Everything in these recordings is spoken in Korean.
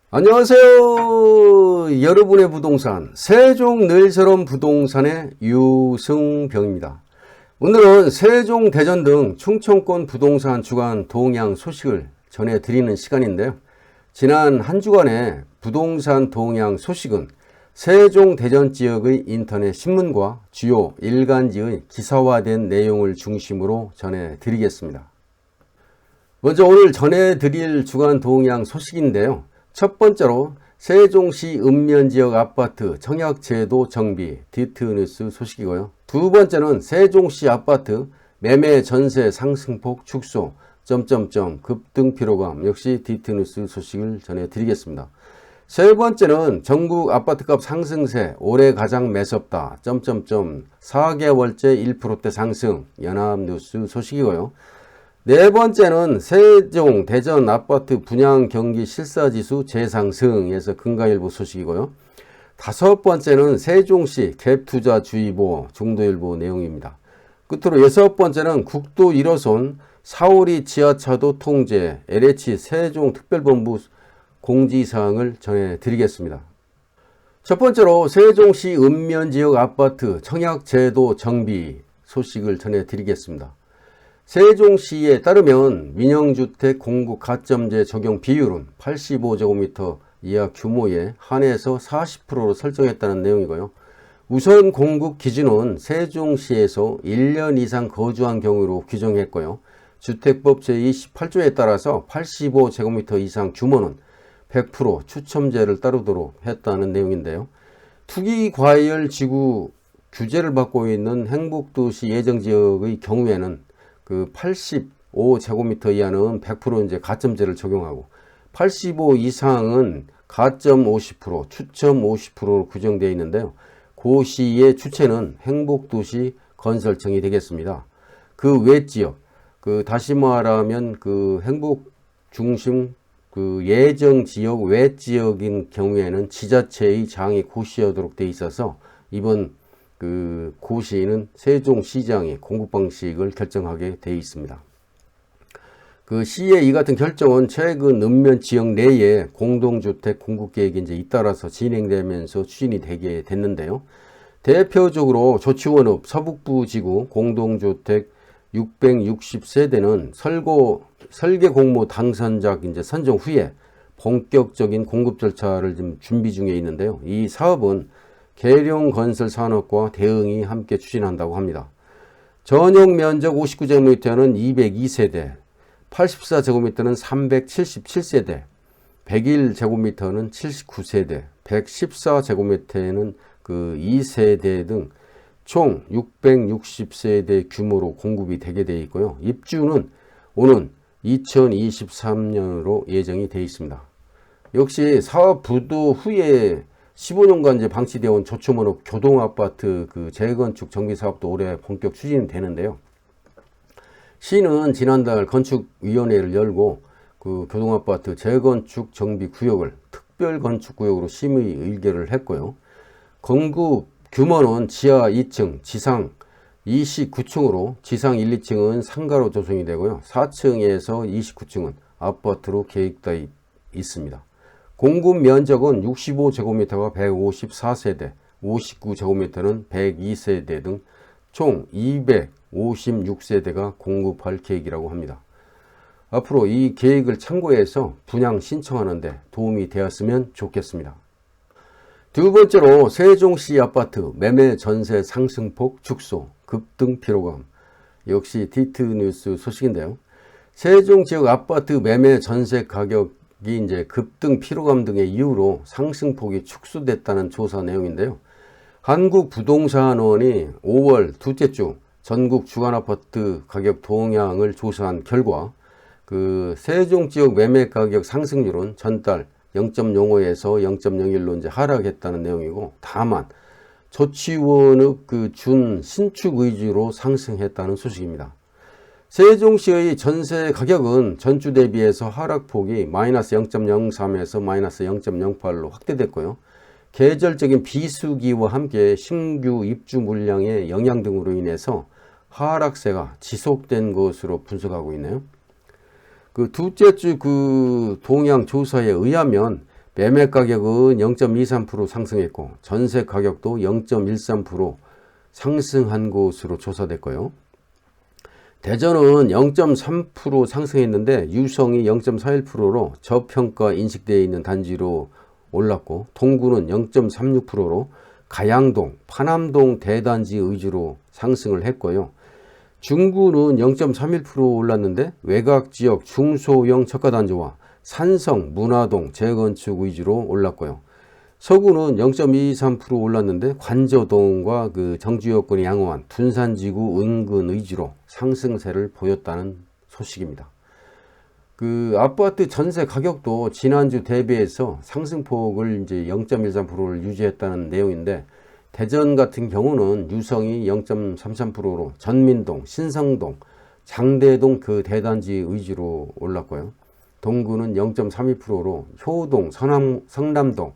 안녕하세요. 여러분의 부동산 세종늘처럼 부동산의 유승병입니다. 오늘은 세종, 대전 등 충청권 부동산 주간 동향 소식을 전해드리는 시간인데요. 지난 한 주간의 부동산 동향 소식은 세종, 대전 지역의 인터넷 신문과 주요 일간지의 기사화된 내용을 중심으로 전해드리겠습니다. 먼저 오늘 전해드릴 주간 동향 소식인데요. 첫 번째로 세종시 읍면지역 아파트 청약제도 정비 디트뉴스 소식이고요. 두 번째는 세종시 아파트 매매 전세 상승폭 축소 급등 피로감 역시 디트뉴스 소식을 전해드리겠습니다. 세 번째는 전국 아파트값 상승세 올해 가장 매섭다 4개월째 1%대 상승 연합뉴스 소식이고요. 네 번째는 세종, 대전 아파트 분양 경기 실사지수 재상승에서 금가일보 소식이고요. 다섯 번째는 세종시 갭투자주의보 중도일보 내용입니다. 끝으로 여섯 번째는 국도 1호선 사오리 지하차도 통제 LH 세종특별본부 공지사항을 전해드리겠습니다. 첫 번째로 세종시 읍면지역 아파트 청약제도 정비 소식을 전해드리겠습니다. 세종시에 따르면 민영주택 공급 가점제 적용 비율은 85제곱미터 이하 규모에 한해서 40%로 설정했다는 내용이고요. 우선 공급 기준은 세종시에서 1년 이상 거주한 경우로 규정했고요. 주택법 제28조에 따라서 85제곱미터 이상 규모는 100% 추첨제를 따르도록 했다는 내용인데요. 투기과열지구 규제를 받고 있는 행복도시 예정지역의 경우에는 85제곱미터 이하는 100% 이제 가점제를 적용하고 85 이상은 가점 50%, 추첨 50%로 규정되어 있는데요. 고시의 주체는 행복도시 건설청이 되겠습니다. 그 외 지역, 다시 말하면 행복 중심 예정 지역 외 지역인 경우에는 지자체의 장이 고시하도록 되어 있어서 이번 고시는 세종시장이 공급 방식을 결정하게 되어 있습니다. 시의 이 같은 결정은 최근 읍면 지역 내에 공동주택 공급 계획이 이제 잇따라서 진행되면서 추진이 되게 됐는데요. 대표적으로 조치원읍 서북부 지구 공동주택 660세대는 설계 공모 당선자 이제 선정 후에 본격적인 공급 절차를 지금 준비 중에 있는데요. 이 사업은 계룡건설산업과 대응이 함께 추진한다고 합니다. 전용 면적 59제곱미터는 202세대, 84제곱미터는 377세대, 101제곱미터는 79세대, 114제곱미터에는 2세대 등 총 660세대 규모로 공급이 되게 되어 있고요. 입주는 오는 2023년으로 예정이 되어 있습니다. 역시 사업 부도 후에 15년간 이제 방치되어 온 조초원읍 교동아파트 재건축 정비사업도 올해 본격 추진이 되는데요. 시는 지난달 건축위원회를 열고 교동아파트 재건축 정비구역을 특별건축구역으로 심의 의결을 했고요. 건국 규모는 지하 2층, 지상 29층으로 지상 1, 2층은 상가로 조성이 되고요. 4층에서 29층은 아파트로 계획되어 있습니다. 공급 면적은 65제곱미터가 154세대, 59제곱미터는 102세대 등 총 256세대가 공급할 계획이라고 합니다. 앞으로 이 계획을 참고해서 분양 신청하는 데 도움이 되었으면 좋겠습니다. 두 번째로 세종시 아파트 매매 전세 상승폭 축소, 급등 피로감 역시 디트뉴스 소식인데요. 세종 지역 아파트 매매 전세 가격이 이제 급등 피로감 등의 이유로 상승폭이 축소됐다는 조사 내용인데요. 한국부동산원이 5월 둘째 주 전국 주간 아파트 가격 동향을 조사한 결과 세종 지역 매매 가격 상승률은 전달 0.05에서 0.01로 이제 하락했다는 내용이고, 다만 조치원읍 준 신축 위주로 상승했다는 소식입니다. 세종시의 전세 가격은 전주 대비해서 하락폭이 마이너스 0.03에서 마이너스 0.08로 확대됐고요. 계절적인 비수기와 함께 신규 입주 물량의 영향 등으로 인해서 하락세가 지속된 것으로 분석하고 있네요. 둘째 주 동향 조사에 의하면 매매 가격은 0.23% 상승했고 전세 가격도 0.13% 상승한 것으로 조사됐고요. 대전은 0.3% 상승했는데 유성이 0.41%로 저평가 인식되어 있는 단지로 올랐고, 동구는 0.36%로 가양동, 파남동 대단지 위주로 상승을 했고요. 중구는 0.31% 올랐는데 외곽지역 중소형 저가단지와 산성, 문화동 재건축 위주로 올랐고요. 서구는 0.23% 올랐는데 관저동과 그 정주 여건이 양호한 둔산지구 은근 위주로 상승세를 보였다는 소식입니다. 그 아파트 전세 가격도 지난주 대비해서 상승폭을 이제 0.13%를 유지했다는 내용인데, 대전 같은 경우는 유성이 0.33%로 전민동, 신성동, 장대동 그 대단지 위주로 올랐고요. 동구는 0.32%로 효동, 성남동,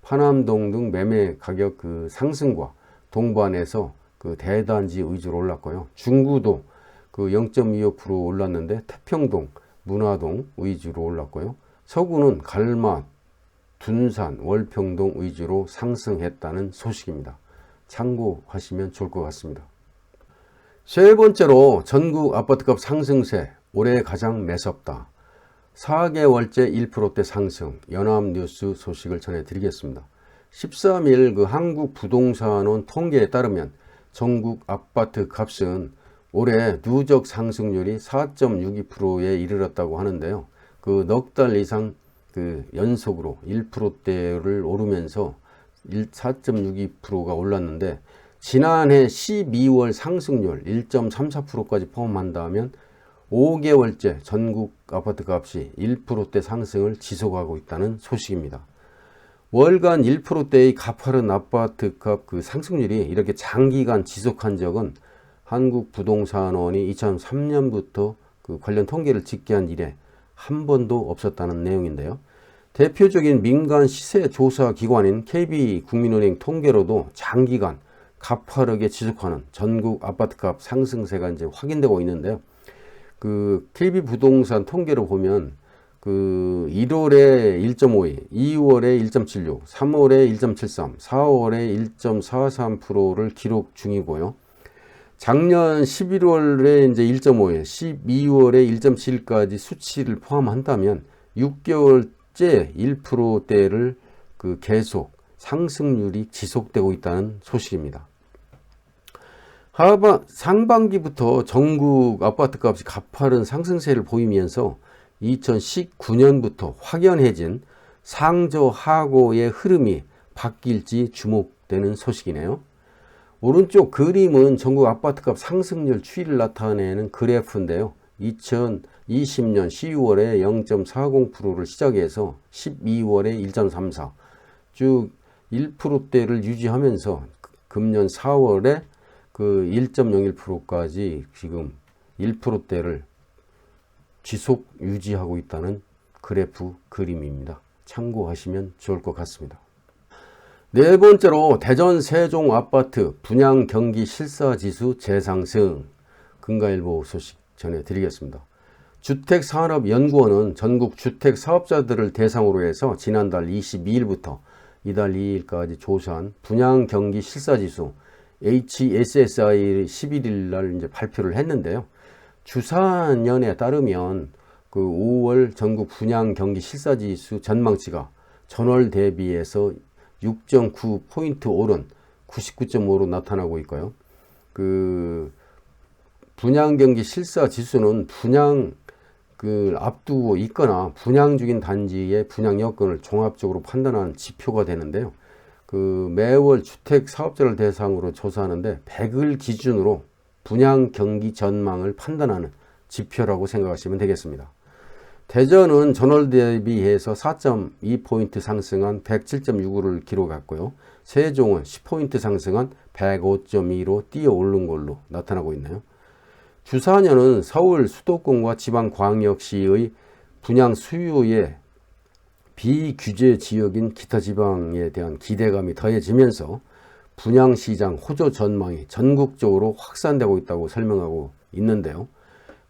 파남동 등 매매 가격 그 상승과 동반해서 그 대단지 위주로 올랐고요. 중구도 그 0.25% 올랐는데 태평동, 문화동 위주로 올랐고요. 서구는 갈마, 둔산, 월평동 위주로 상승했다는 소식입니다. 참고하시면 좋을 것 같습니다. 세 번째로 전국 아파트값 상승세 올해 가장 매섭다. 4개월째 1%대 상승, 연합뉴스 소식을 전해드리겠습니다. 13일 그 한국부동산원 통계에 따르면 전국 아파트 값은 올해 누적 상승률이 4.62%에 이르렀다고 하는데요. 그 넉 달 이상 그 연속으로 1%대를 오르면서 4.62%가 올랐는데, 지난해 12월 상승률 1.34%까지 포함한다면 5개월째 전국 아파트 값이 1%대 상승을 지속하고 있다는 소식입니다. 월간 1%대의 가파른 아파트 값 그 상승률이 이렇게 장기간 지속한 적은 한국부동산원이 2003년부터 그 관련 통계를 집계한 이래 한 번도 없었다는 내용인데요. 대표적인 민간 시세 조사 기관인 KB국민은행 통계로도 장기간 가파르게 지속하는 전국 아파트값 상승세가 이제 확인되고 있는데요. 그 KB부동산 통계로 보면 그 1월에 1.52, 2월에 1.76, 3월에 1.73, 4월에 1.43%를 기록 중이고요. 작년 11월에 이제 1.5에 12월에 1.7까지 수치를 포함한다면 6개월째 1%대를 그 계속 상승률이 지속되고 있다는 소식입니다. 상반기부터 전국 아파트값이 가파른 상승세를 보이면서 2019년부터 확연해진 상저하고의 흐름이 바뀔지 주목되는 소식이네요. 오른쪽 그림은 전국 아파트값 상승률 추이를 나타내는 그래프인데요. 2020년 12월에 0.40%를 시작해서 12월에 1.34, 쭉 1%대를 유지하면서 금년 4월에 그 1.01%까지 지금 1%대를 지속 유지하고 있다는 그래프 그림입니다. 참고하시면 좋을 것 같습니다. 네 번째로 대전 세종 아파트 분양 경기 실사지수 재상승, 금가일보 소식 전해드리겠습니다. 주택산업연구원은 전국 주택사업자들을 대상으로 해서 지난달 22일부터 이달 2일까지 조사한 분양 경기 실사지수 HSSI 11일 날 이제 발표를 했는데요. 주사년에 따르면 그 5월 전국 분양 경기 실사지수 전망치가 전월 대비해서 6.9포인트 오른 99.5로 나타나고 있고요. 그 분양 경기 실사 지수는 분양 그 앞두고 있거나 분양 중인 단지의 분양 여건을 종합적으로 판단하는 지표가 되는데요. 그 매월 주택 사업자를 대상으로 조사하는데 100을 기준으로 분양 경기 전망을 판단하는 지표라고 생각하시면 되겠습니다. 대전은 전월 대비해서 4.2포인트 상승한 107.65를 기록했고요. 세종은 10포인트 상승한 105.2로 뛰어 오른 걸로 나타나고 있네요. 주사년은 서울 수도권과 지방광역시의 분양 수요에 비규제 지역인 기타 지방에 대한 기대감이 더해지면서 분양시장 호조 전망이 전국적으로 확산되고 있다고 설명하고 있는데요.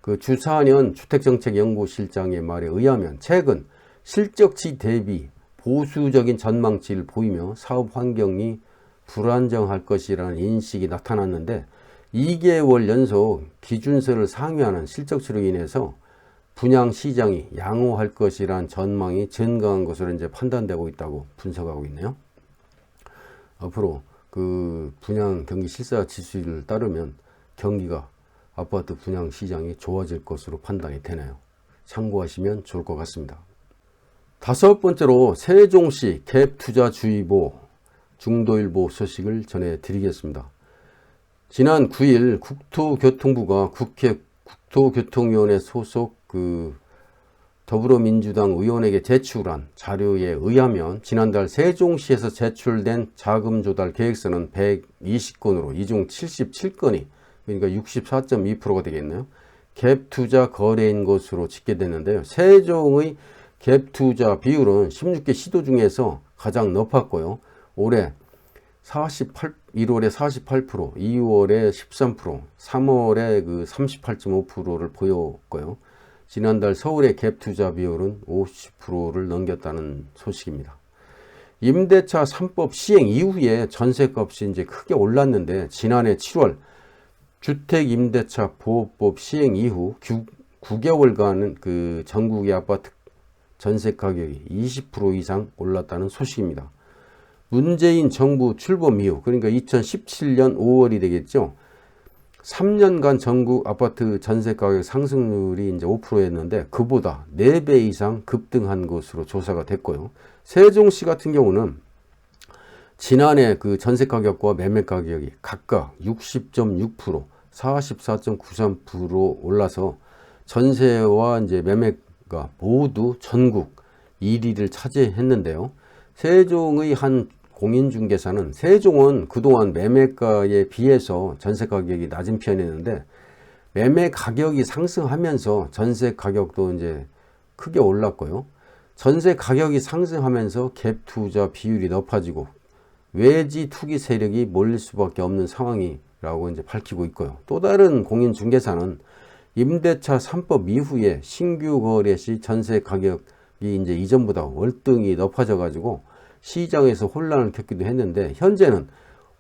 그 주사년 주택정책연구실장의 말에 의하면 최근 실적치 대비 보수적인 전망치를 보이며 사업 환경이 불안정할 것이라는 인식이 나타났는데 2개월 연속 기준선을 상회하는 실적치로 인해서 분양 시장이 양호할 것이란 전망이 증가한 것으로 이제 판단되고 있다고 분석하고 있네요. 앞으로 그 분양 경기 실사 지수를 따르면 경기가 아파트 분양 시장이 좋아질 것으로 판단이 되네요. 참고하시면 좋을 것 같습니다. 다섯 번째로 세종시 갭투자주의보 중도일보 소식을 전해드리겠습니다. 지난 9일 국토교통부가 국회 국토교통위원회 소속 더불어민주당 의원에게 제출한 자료에 의하면 지난달 세종시에서 제출된 자금 조달 계획서는 120건으로 이 중 77건이 그러니까 64.2%가 되겠네요. 갭투자 거래인 것으로 집계됐는데요. 세종의 갭투자 비율은 16개 시도 중에서 가장 높았고요. 올해 1월에 48%, 2월에 13%, 3월에 38.5%를 보였고요. 지난달 서울의 갭투자 비율은 50%를 넘겼다는 소식입니다. 임대차 3법 시행 이후에 전세값이 이제 크게 올랐는데 지난해 7월 주택임대차 보호법 시행 이후 9개월간은 전국의 아파트 전세 가격이 20% 이상 올랐다는 소식입니다. 문재인 정부 출범 이후 그러니까 2017년 5월이 되겠죠. 3년간 전국 아파트 전세 가격 상승률이 이제 5%였는데 그보다 4배 이상 급등한 것으로 조사가 됐고요. 세종시 같은 경우는 지난해 그 전세 가격과 매매 가격이 각각 60.6%, 44.93% 올라서 전세와 이제 매매가 모두 전국 1위를 차지했는데요. 세종의 한 공인중개사는 세종은 그동안 매매가에 비해서 전세 가격이 낮은 편이었는데 매매 가격이 상승하면서 전세 가격도 이제 크게 올랐고요. 전세 가격이 상승하면서 갭 투자 비율이 높아지고 외지 투기 세력이 몰릴 수밖에 없는 상황이라고 이제 밝히고 있고요. 또 다른 공인중개사는 임대차 3법 이후에 신규 거래 시 전세 가격이 이제 이전보다 월등히 높아져 가지고 시장에서 혼란을 겪기도 했는데 현재는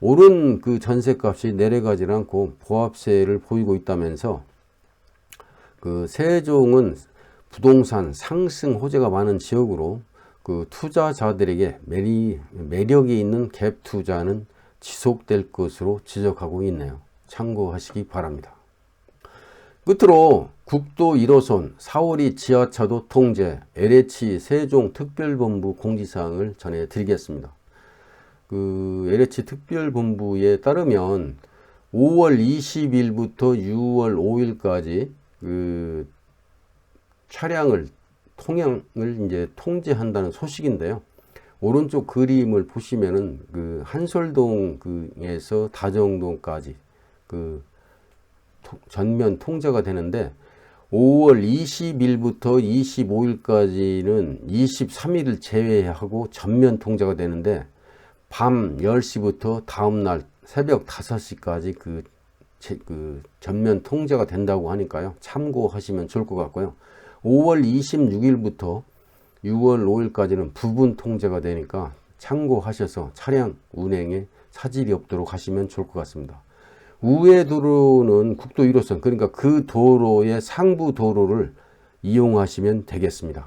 오른 그 전세값이 내려가지 않고 보합세를 보이고 있다면서 세종은 부동산 상승 호재가 많은 지역으로 투자자들에게 매력이 있는 갭 투자는 지속될 것으로 지적하고 있네요. 참고하시기 바랍니다. 끝으로 국도 1호선 4호리 지하차도 통제 LH 세종특별본부 공지사항을 전해드리겠습니다. LH 특별본부에 따르면 5월 20일부터 6월 5일까지 차량을 통행을 이제 통제한다는 소식인데요. 오른쪽 그림을 보시면은 한솔동에서 다정동까지 전면 통제가 되는데 5월 20일부터 25일까지는 23일을 제외하고 전면 통제가 되는데 밤 10시부터 다음날 새벽 5시까지 전면 통제가 된다고 하니까요. 참고하시면 좋을 것 같고요. 5월 26일부터 6월 5일까지는 부분 통제가 되니까 참고하셔서 차량 운행에 차질이 없도록 하시면 좋을 것 같습니다. 우회 도로는 국도 1호선 그러니까 그 도로의 상부 도로를 이용하시면 되겠습니다.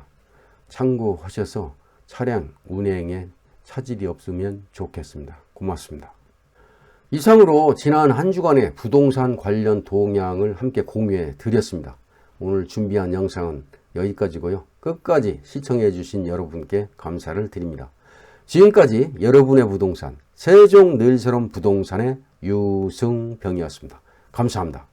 참고하셔서 차량 운행에 차질이 없으면 좋겠습니다. 고맙습니다. 이상으로 지난 한 주간의 부동산 관련 동향을 함께 공유해 드렸습니다. 오늘 준비한 영상은 여기까지고요. 끝까지 시청해 주신 여러분께 감사를 드립니다. 지금까지 여러분의 부동산 세종늘처럼 부동산의 유승병이었습니다. 감사합니다.